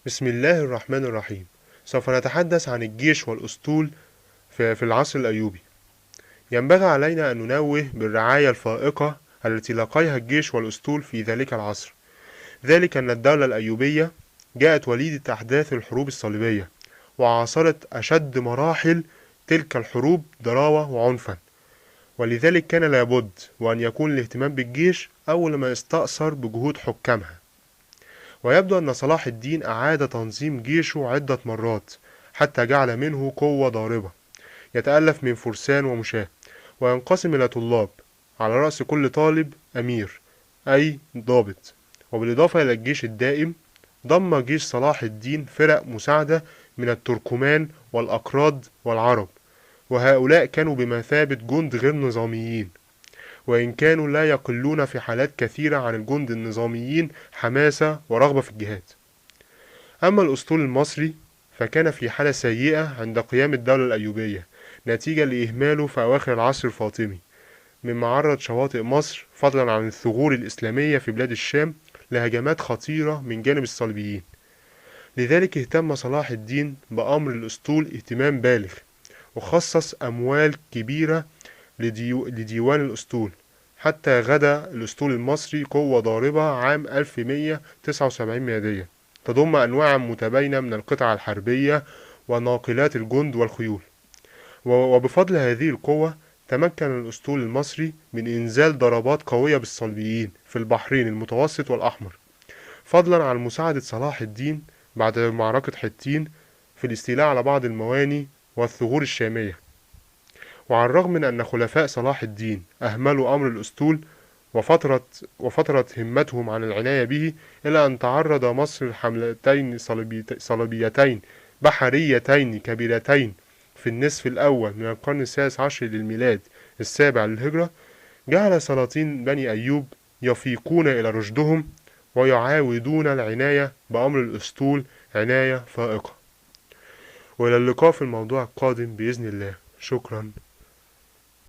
بسم الله الرحمن الرحيم. سوف نتحدث عن الجيش والأسطول في العصر الأيوبي. ينبغي علينا أن ننوه بالرعاية الفائقة التي لقيها الجيش والأسطول في ذلك العصر، ذلك أن الدولة الأيوبية جاءت وليدة أحداث الحروب الصليبية، وعاصرت أشد مراحل تلك الحروب ضراوة وعنفا، ولذلك كان لابد وأن يكون الاهتمام بالجيش أول ما يستأثر بجهود حكامها. ويبدو أن صلاح الدين أعاد تنظيم جيشه عدة مرات حتى جعل منه قوة ضاربة يتألف من فرسان ومشاة، وينقسم إلى طلاب، على رأس كل طالب أمير أي ضابط. وبالإضافة إلى الجيش الدائم، ضم جيش صلاح الدين فرق مساعدة من التركمان والأكراد والعرب، وهؤلاء كانوا بمثابة جند غير نظاميين، وإن كانوا لا يقلون في حالات كثيرة عن الجند النظاميين حماسة ورغبة في الجهاد. أما الأسطول المصري فكان في حالة سيئة عند قيام الدولة الأيوبية نتيجة لإهماله في أواخر العصر الفاطمي، مما عرض شواطئ مصر فضلا عن الثغور الإسلامية في بلاد الشام لهجمات خطيرة من جانب الصليبيين. لذلك اهتم صلاح الدين بأمر الأسطول اهتمام بالغ، وخصص أموال كبيرة لديوان الأسطول، حتى غدا الأسطول المصري قوة ضاربة عام 1179 ميلادية، تضم أنواع متباينة من القطع الحربية وناقلات الجند والخيول. وبفضل هذه القوة تمكن الأسطول المصري من إنزال ضربات قوية بالصليبيين في البحرين المتوسط والأحمر، فضلا عن مساعدة صلاح الدين بعد معركة حطين في الاستيلاء على بعض المواني والثغور الشامية. وعلى الرغم من أن خلفاء صلاح الدين أهملوا أمر الأسطول وفترت همتهم عن العناية به، إلى أن تعرض مصر لحملتين صليبيتين بحريتين كبيرتين في النصف الأول من القرن السادس عشر للميلاد السابع للهجرة، جعل سلاطين بني أيوب يفيقون إلى رشدهم ويعاودون العناية بأمر الأسطول عناية فائقة. وإلى اللقاء في الموضوع القادم بإذن الله. شكرا.